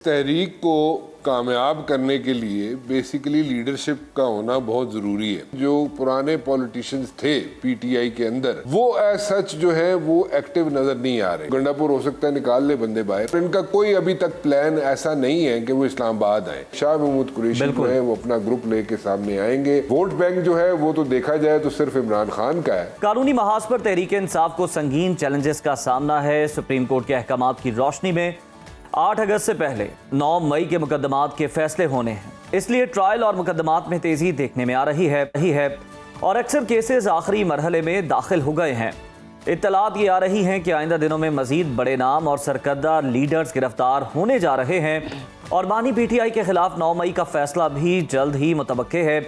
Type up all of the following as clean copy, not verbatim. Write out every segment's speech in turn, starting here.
तहरीक को कामयाब करने के लिए बेसिकली लीडरशिप का होना बहुत ज़रूरी है। जो पुराने पॉलिटिशियंस थे पीटीआई के अंदर, वो एज सच जो है वो एक्टिव नज़र नहीं आ रहे। गंडापुर हो सकता है निकाल ले बंदे बाहर, इनका कोई अभी तक प्लान ऐसा नहीं है कि वो इस्लामाबाद आए। शाह महमूद कुरैशी जो है वो अपना ग्रुप लेके सामने आएंगे। वोट बैंक जो है वो तो देखा जाए तो सिर्फ इमरान खान का है। कानूनी महाज पर तहरीक इंसाफ को संगीन चैलेंजेस का सामना है। सुप्रीम कोर्ट के अहकामात की रोशनी में 8 अगस्त से पहले 9 मई के मुकदमात के फैसले होने हैं, इसलिए ट्रायल और मुकदमात में तेजी देखने में आ रही है और अक्सर केसेस आखिरी मरहले में दाखिल हो गए हैं। इत्तलात ये आ रही हैं कि आइंदा दिनों में मजीद बड़े नाम और सरकर्दा लीडर्स गिरफ्तार होने जा रहे हैं और बानी पीटीआई के खिलाफ 9 मई का फैसला भी जल्द ही मुतवक्के है।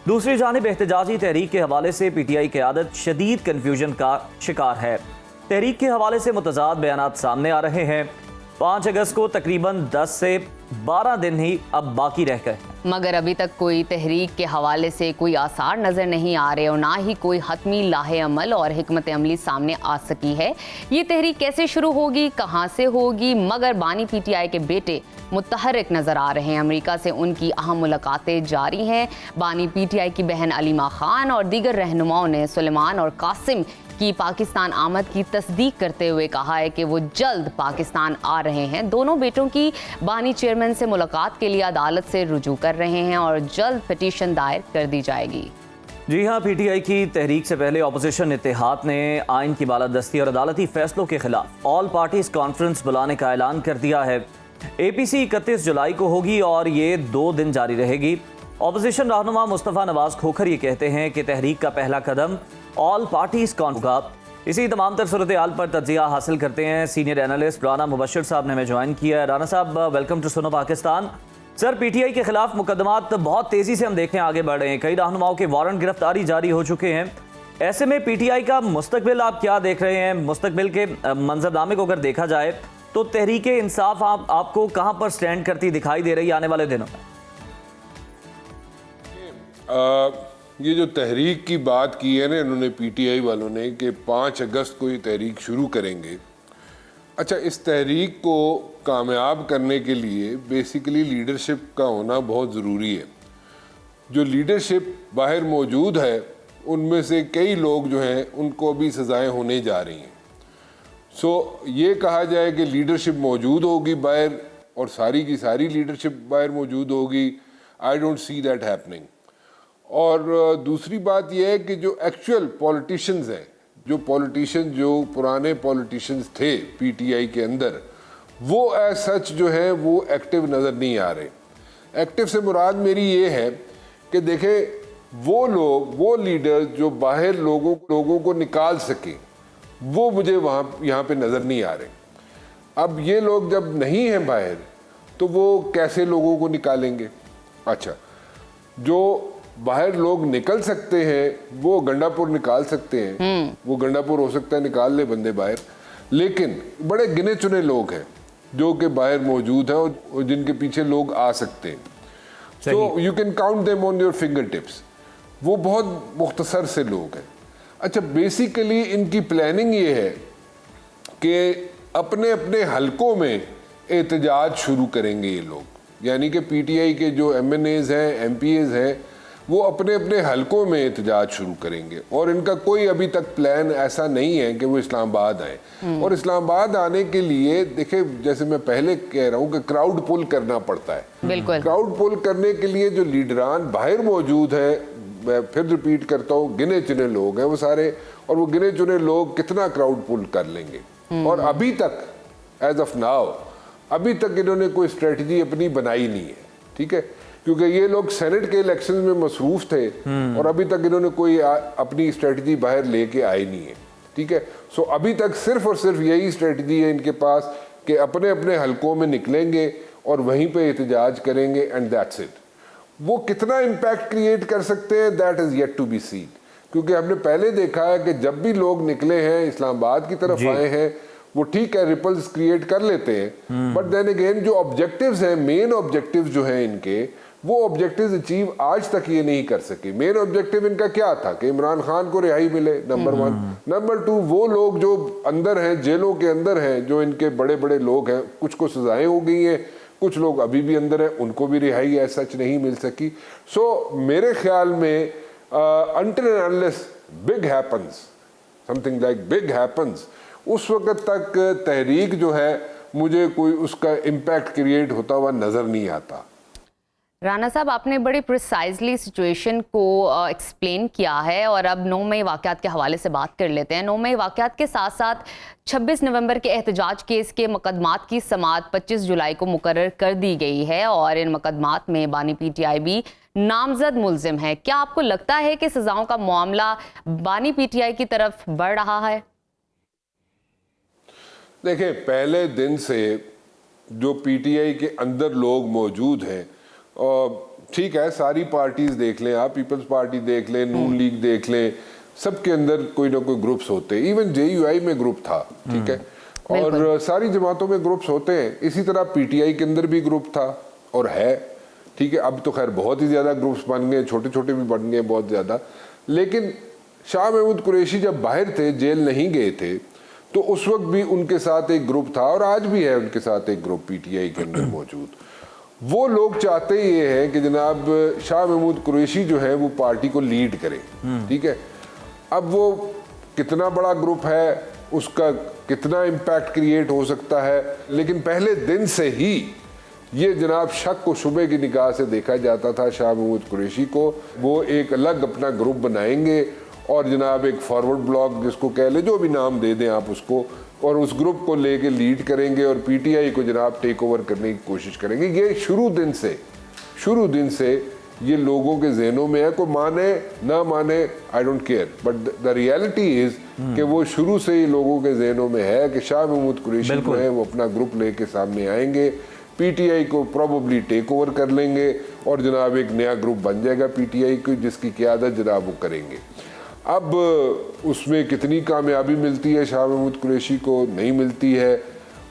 दूसरी जानिब एहतजाजी तहरीक के हवाले से पीटीआई क़यादत शदीद कन्फ्यूजन का शिकार है। तहरीक के हवाले से मुतजाद बयानात सामने आ रहे हैं। 5 अगस्त को तकरीबन 10 से 12 दिन ही अब बाकी रह गए, मगर अभी तक कोई तहरीक के हवाले से कोई आसार नज़र नहीं आ रहे और ना ही कोई हतमी लाहे अमल और हिकमत अमली सामने आ सकी है। ये तहरीक कैसे शुरू होगी, कहाँ से होगी, मगर बानी पीटीआई के बेटे मुतहर्रिक नज़र आ रहे हैं। अमेरिका से उनकी अहम मुलाकातें जारी हैं। बानी पीटीआई की बहन अलीमा खान और दीगर रहनुमाओं ने सुलेमान और कासिम की पाकिस्तान आमद की तस्दीक करते हुए कहा है कि वो जल्द पाकिस्तान आ रहे हैं। दोनों बेटों की बानी चेयरमैन से मुलाकात के लिए अदालत से रुजू कर रहे हैं और जल्द पिटीशन दायर कर दी जाएगी। जी हाँ, पीटीआई की तहरीक से पहले अपोजिशन इत्तेहाद ने आइन की बालादस्ती और अदालती फैसलों के खिलाफ ऑल पार्टीज कॉन्फ्रेंस बुलाने का ऐलान कर दिया है। एपीसी 31 जुलाई को होगी और ये 2 दिन जारी रहेगी। अपोजिशन रहनुमा मुस्तफ़ा नवाज खोखर ये कहते हैं कि तहरीक का पहला कदम ऑल पार्टीज कॉन्फ्रेंस। इसी तमाम तर सूरत हाल पर तज्जिया हासिल करते हैं सीनियर एनालिस्ट राना मुबशर साहब ने हमें ज्वाइन किया है। राना साहब, वेलकम टू सुनो पाकिस्तान। सर, पीटीआई के खिलाफ मुकदमात बहुत तेजी से हम देखने आगे बढ़ रहे हैं। कई रहनुमाओं के वारंट गिरफ्तारी जारी हो चुके हैं। ऐसे में पीटीआई का मुस्तकबिल आप क्या देख रहे हैं? मुस्तकबिल के मंजरनामे को अगर देखा जाए तो तहरीक इंसाफ आपको कहां पर स्टैंड करती दिखाई दे रही है आने वाले दिनों में? ये जो तहरीक की बात की है ना इन्होंने पीटीआई वालों ने कि 5 अगस्त को ये तहरीक शुरू करेंगे। अच्छा, इस तहरीक को कामयाब करने के लिए बेसिकली लीडरशिप का होना बहुत ज़रूरी है। जो लीडरशिप बाहर मौजूद है उनमें से कई लोग जो हैं उनको अभी सज़ाएं होने जा रही हैं। सो ये कहा जाए कि लीडरशिप मौजूद होगी बाहर और सारी की सारी लीडरशिप बाहर मौजूद होगी, I don't see that happening. और दूसरी बात यह है कि जो एक्चुअल पॉलिटिशियंस हैं, जो पुराने पॉलिटिशियंस थे पीटीआई के अंदर, वो एज सच जो है वो एक्टिव नज़र नहीं आ रहे। एक्टिव से मुराद मेरी ये है कि देखें वो लीडर जो बाहर लोगों को निकाल सके, वो मुझे यहाँ पे नज़र नहीं आ रहे। अब ये लोग जब नहीं हैं बाहर तो वो कैसे लोगों को निकालेंगे? अच्छा, जो बाहर लोग निकल सकते हैं वो गंडापुर निकाल सकते हैं, वो गंडापुर हो सकता है निकाल ले बंदे बाहर, लेकिन बड़े गिने चुने लोग हैं जो कि बाहर मौजूद हैं और जिनके पीछे लोग आ सकते हैं। So you can count them on your finger tips. वो बहुत मुख्तसर से लोग हैं। अच्छा, बेसिकली इनकी प्लानिंग ये है कि अपने अपने हलकों में एहतजाज शुरू करेंगे ये लोग, यानी कि पीटीआई के जो एमएनएज हैं, एमपीएज हैं, वो अपने अपने हलकों में एहतजाज शुरू करेंगे और इनका कोई अभी तक प्लान ऐसा नहीं है कि वो इस्लामाबाद आए। और इस्लामाबाद आने के लिए देखे, जैसे मैं पहले कह रहा हूँ कि क्राउड पुल करना पड़ता है। बिल्कुल, क्राउड पुल करने के लिए जो लीडरान बाहर मौजूद है, मैं फिर रिपीट करता हूँ, गिने चुने लोग हैं वो सारे, और वो गिने चुने लोग कितना क्राउड पुल कर लेंगे। और अभी तक एज ऑफ नाउ अभी तक इन्होंने कोई स्ट्रेटजी अपनी बनाई नहीं है, ठीक है, क्योंकि ये लोग सेनेट के इलेक्शन में मसरूफ थे और अभी तक इन्होंने कोई अपनी स्ट्रेटजी बाहर लेके आए नहीं है, ठीक है। सो अभी तक सिर्फ और सिर्फ यही स्ट्रेटजी है इनके पास कि अपने अपने हलकों में निकलेंगे और वहीं पे एहतजाज करेंगे एंड दैट्स इट। वो कितना इम्पैक्ट क्रिएट कर सकते हैं that is yet to be seen, क्योंकि हमने पहले देखा है कि जब भी लोग निकले हैं इस्लामाबाद की तरफ आए हैं, वो ठीक है रिपल्स क्रिएट कर लेते हैं, बट देन अगेन जो ऑब्जेक्टिव्स हैं, मेन ऑब्जेक्टिव्स जो हैं इनके, वो ऑब्जेक्टिव्स अचीव आज तक ये नहीं कर सके। मेन ऑब्जेक्टिव इनका क्या था कि इमरान खान को रिहाई मिले, नंबर 1। नंबर 2, वो लोग जो अंदर हैं, जेलों के अंदर हैं, जो इनके बड़े बड़े लोग हैं, कुछ को सजाएं हो गई हैं, कुछ लोग अभी भी अंदर हैं, उनको भी रिहाई ऐसा सच नहीं मिल सकी। सो मेरे ख्याल में until and unless big happens, something like big happens, उस वक्त तक तहरीक जो है मुझे कोई उसका इम्पैक्ट क्रिएट होता हुआ नजर नहीं आता। राना साहब, आपने बड़ी प्रिसाइजली सिचुएशन को एक्सप्लेन किया है और अब 9 मई वाक़यात के हवाले से बात कर लेते हैं। 9 मई वाक़यात के साथ साथ 26 नवंबर के एहतजाज केस के मुकदमात की समाअत 25 जुलाई को मुकर्रर कर दी गई है और इन मुकदमात में बानी पीटीआई भी नामजद मुल्जिम है। क्या आपको लगता है कि सजाओं का मामला बानी पीटीआई की तरफ बढ़ रहा है? देखिए, पहले दिन से जो पीटीआई के अंदर लोग मौजूद हैं, और ठीक है, सारी पार्टीज देख लें आप, पीपल्स पार्टी देख लें, नून लीग देख लें, सबके अंदर कोई ना कोई ग्रुप्स होते हैं। इवन जेयूआई में ग्रुप था, ठीक है, और सारी जमातों में ग्रुप्स होते हैं। इसी तरह पीटीआई के अंदर भी ग्रुप था और है, ठीक है। अब तो खैर बहुत ही ज़्यादा ग्रुप्स बन गए, छोटे छोटे भी बन गए बहुत ज़्यादा। लेकिन शाह महमूद कुरैशी जब बाहर थे, जेल नहीं गए थे, तो उस वक्त भी उनके साथ एक ग्रुप था और आज भी है उनके साथ एक ग्रुप पीटीआई के अंदर मौजूद। वो लोग चाहते ये हैं कि जनाब शाह महमूद कुरैशी जो है वो पार्टी को लीड करे, ठीक है। अब वो कितना बड़ा ग्रुप है, उसका कितना इम्पैक्ट क्रिएट हो सकता है, लेकिन पहले दिन से ही ये जनाब शक को शुबे की निगाह से देखा जाता था शाह महमूद कुरैशी को। वो एक अलग अपना ग्रुप बनाएंगे और जनाब एक फॉरवर्ड ब्लॉक जिसको कह ले, जो भी नाम दे दें आप उसको, और उस ग्रुप को लेके लीड करेंगे और पीटीआई को जनाब टेक ओवर करने की कोशिश करेंगे। ये शुरू दिन से ये लोगों के जहनों में है। कोई माने ना माने, I don't care, but the reality is कि वो शुरू से ही लोगों के जहनों में है कि शाह महमूद कुरैशी जो है वो अपना ग्रुप लेके सामने आएंगे, पीटीआई को प्रोबेबली टेक ओवर कर लेंगे और जनाब एक नया ग्रुप बन जाएगा पीटीआई की, जिसकी क़यादत जनाब वो करेंगे। अब उसमें कितनी कामयाबी मिलती है शाह महमूद कुरैशी को, नहीं मिलती है,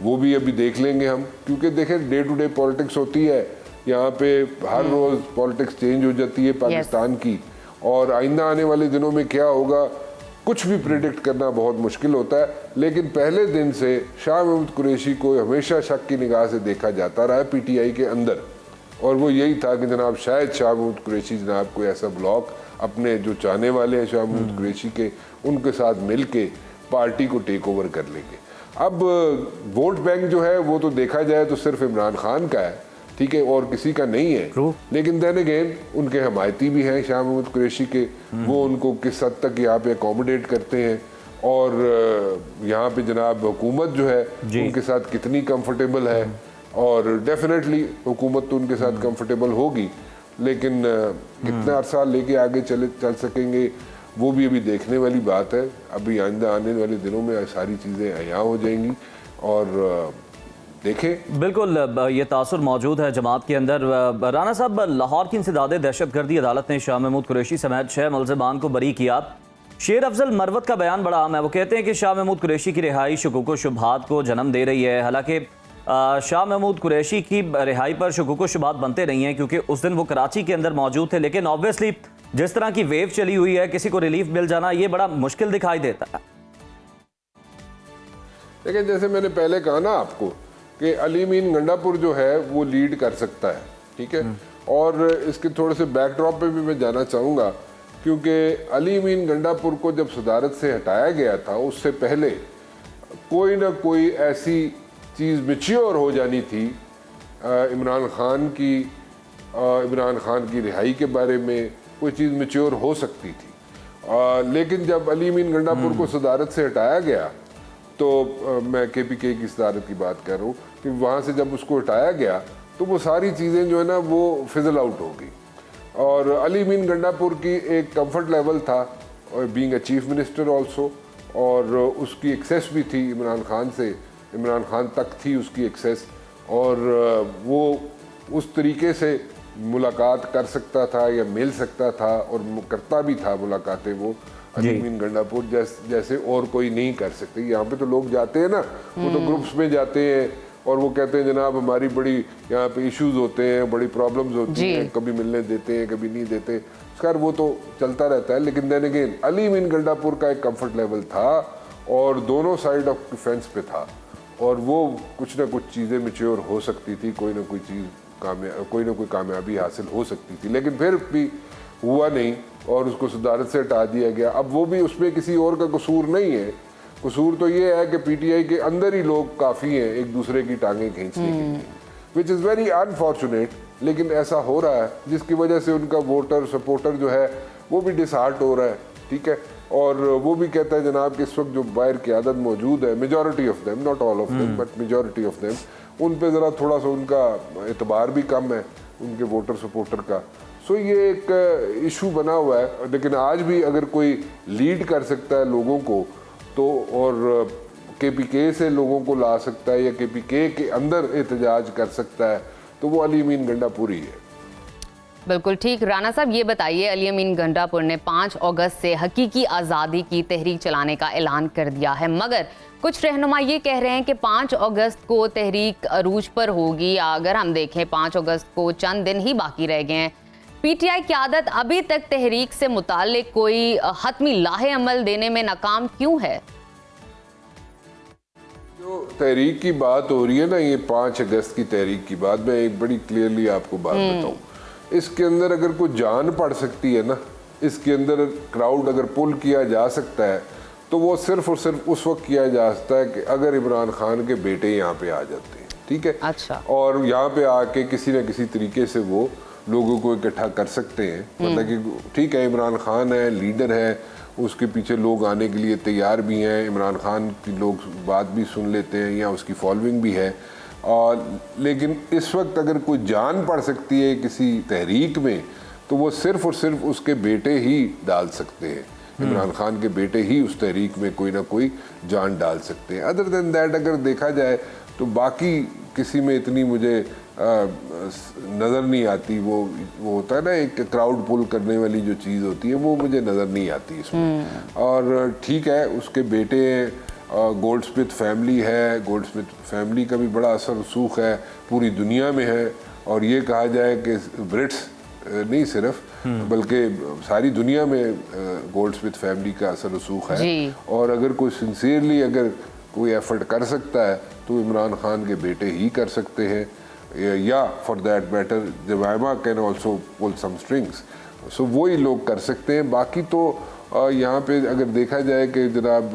वो भी अभी देख लेंगे हम, क्योंकि देखें डे टू डे पॉलिटिक्स होती है यहाँ पे, हर रोज़ पॉलिटिक्स चेंज हो जाती है पाकिस्तान की, और आइंदा आने वाले दिनों में क्या होगा कुछ भी प्रिडिक्ट करना बहुत मुश्किल होता है। लेकिन पहले दिन से शाह महमूद कुरैशी को हमेशा शक की निगाह से देखा जाता रहा है पीटीआई के अंदर, और वो यही था कि जनाब शायद शाह महमूद कुरैशी जनाब कोई ऐसा ब्लॉक अपने जो चाहने वाले हैं शाह महमूद कुरैशी के, उनके साथ मिल के पार्टी को टेक ओवर कर लेंगे। अब वोट बैंक जो है वो तो देखा जाए तो सिर्फ इमरान खान का है, ठीक है, और किसी का नहीं है। लेकिन देन अगेन उनके हमायती भी हैं शाह महमूद कुरैशी के, वो उनको किस हद तक यहाँ पे अकोमोडेट करते हैं, और यहाँ पे जनाब हुकूमत जो है उनके साथ कितनी कंफर्टेबल है, और डेफिनेटली हुकूमत तो उनके साथ कंफर्टेबल होगी, लेकिन कितना अरसा लेके आगे चल सकेंगे वो भी अभी देखने वाली बात है। अभी आइंदा आने वाले दिनों में सारी चीज़ें अयां हो जाएंगी और देखें। बिल्कुल, ये तासुर मौजूद है जमात के अंदर। राना साहब, लाहौर की इंसदादे दहशतगर्दी अदालत ने शाह महमूद कुरैशी समेत 6 मुल्ज़िमान को बरी किया। शेर अफजल मरवत का बयान बड़ा अहम है। वो कहते हैं कि शाह महमूद कुरैशी की रिहाई शुकूक व शुबहात को जन्म दे रही है। हालांकि शाह महमूद कुरैशी की रिहाई पर शुकूक व शुबहात बनते नहीं हैं क्योंकि उस दिन वो कराची के अंदर मौजूद थे, लेकिन ऑब्वियसली जिस तरह की वेव चली हुई है, किसी को रिलीफ मिल जाना ये बड़ा मुश्किल दिखाई देता है। लेकिन जैसे मैंने पहले कहा ना आपको कि अली मीन गंडापुर जो है वो लीड कर सकता है, ठीक है, और इसके थोड़े से बैकड्रॉप पे भी मैं जाना चाहूँगा, क्योंकि अली मीन गंडापुर को जब सदारत से हटाया गया था उससे पहले कोई ना कोई ऐसी चीज़ मैच्योर हो जानी थी इमरान खान की रिहाई के बारे में, कोई चीज़ मैच्योर हो सकती थी। लेकिन जब अली मीन गंडापुर को सदारत से हटाया गया, तो मैं KPK की सदारत की बात कर रहा हूँ कि वहाँ से जब उसको हटाया गया तो वो सारी चीज़ें जो है ना वो फिजल आउट हो गई, और अली मीन गंडापुर की एक कंफर्ट लेवल था being a chief minister also, और उसकी एक्सेस भी थी इमरान खान तक थी उसकी एक्सेस, और वो उस तरीके से मुलाकात कर सकता था या मिल सकता था और करता भी था मुलाकातें वो अली मीन गंडापुर जैसे और कोई नहीं कर सकते। यहाँ पे तो लोग जाते हैं ना, वो तो ग्रुप्स में जाते हैं और वो कहते हैं जनाब हमारी बड़ी यहाँ पे इश्यूज होते हैं, बड़ी प्रॉब्लम्स होती हैं, कभी मिलने देते हैं कभी नहीं देते, खैर वो तो चलता रहता है। लेकिन देन अगेन अली मीन गंडापुर का एक कंफर्ट लेवल था और दोनों साइड ऑफ फेंस पे था, और वो कुछ ना कुछ चीज़ें मैच्योर हो सकती थी, कोई ना कोई चीज़ कोई ना कोई कामयाबी हासिल हो सकती थी, लेकिन फिर भी हुआ नहीं और उसको सदारत से हटा दिया गया। अब वो भी उसमें किसी और का कसूर नहीं है, कसूर तो ये है कि पीटीआई के अंदर ही लोग काफ़ी हैं एक दूसरे की टांगें खींचने के लिए, विच इज़ वेरी अनफॉर्चुनेट। लेकिन ऐसा हो रहा है जिसकी वजह से उनका वोटर सपोर्टर जो है वो भी डिसहार्ट हो रहा है, ठीक है। और वो भी कहता है जनाब कि इस वक्त जो बाहर क़यादत मौजूद है, majority of them, not all of them but majority of them, उन पे ज़रा थोड़ा सा उनका एतबार भी कम है उनके वोटर सपोर्टर का। सो ये एक इशू बना हुआ है। लेकिन आज भी अगर कोई लीड कर सकता है लोगों को तो, और KPK से लोगों को ला सकता है या KPK के अंदर एहतजाज कर सकता है, तो वो अली अमीन गंडापुरी है। बिल्कुल ठीक। राना साहब ये बताइए, अली अमीन गंडापुर ने 5 अगस्त से हकीकी आज़ादी की तहरीक चलाने का ऐलान कर दिया है, मगर कुछ रहनुमा ये कह रहे हैं कि 5 अगस्त को तहरीक अरूज पर होगी। अगर हम देखें 5 अगस्त को चंद दिन ही बाकी रह गए हैं, पीटीआई क़यादत अभी तक तहरीक से मुताल्लिक कोई हतमी लाहे अमल देने में नाकाम क्यों है? जो तहरीक की बात हो रही है ना, ये 5 अगस्त की तहरीक की बात, मैं एक बड़ी क्लियरली आपको बात बताऊं, इसके अंदर अगर कोई जान पड़ सकती है ना, इसके अंदर क्राउड अगर पुल किया जा सकता है तो वो सिर्फ और सिर्फ उस वक्त किया जा सकता है कि अगर इमरान खान के बेटे यहाँ पे आ जाते हैं, ठीक है। अच्छा। और यहाँ पे आके किसी न किसी तरीके से वो लोगों को इकट्ठा कर सकते हैं, मतलब कि ठीक है इमरान खान है, लीडर है, उसके पीछे लोग आने के लिए तैयार भी हैं, इमरान खान की लोग बात भी सुन लेते हैं या उसकी फॉलोइंग भी है। और लेकिन इस वक्त अगर कोई जान पड़ सकती है किसी तहरीक में तो वो सिर्फ और सिर्फ उसके बेटे ही डाल सकते हैं, इमरान खान के बेटे ही उस तहरीक में कोई ना कोई जान डाल सकते हैं। अदर देन दैट अगर देखा जाए तो बाकी किसी में इतनी मुझे नज़र नहीं आती। वो होता है ना एक क्राउड पुल करने वाली जो चीज़ होती है, वो मुझे नज़र नहीं आती इसमें। और ठीक है उसके बेटे गोल्डस्मिथ फैमिली है, गोल्डस्मिथ फैमिली का भी बड़ा असर रसूख है, पूरी दुनिया में है। और ये कहा जाए कि ब्रिट्स नहीं सिर्फ बल्कि सारी दुनिया में गोल्डस्मिथ फैमिली का असर रसूख है। और अगर कोई सिंसियरली अगर कोई एफर्ट कर सकता है तो इमरान खान के बेटे ही कर सकते हैं, या for that matter Jemima can also pull some strings. So वही लोग कर सकते हैं। बाकी तो यहाँ पे अगर देखा जाए कि जनाब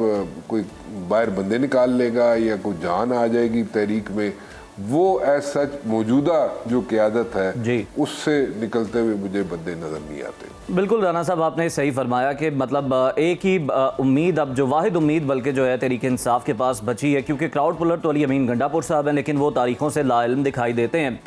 कोई बाहर बंदे निकाल लेगा या कोई जान आ जाएगी तहरीक में, वो एज सच मौजूदा जो क़यादत है जी उससे निकलते हुए मुझे बंदे नज़र नहीं आते। बिल्कुल राना साहब आपने सही फरमाया कि मतलब एक ही उम्मीद, अब जो वाहिद उम्मीद बल्कि जो है तहरीक इंसाफ के पास बची है, क्योंकि क्राउड पुलर तो अली अमीन गंडापुर साहब हैं, लेकिन वो तारीखों से लाइल्म दिखाई देते हैं।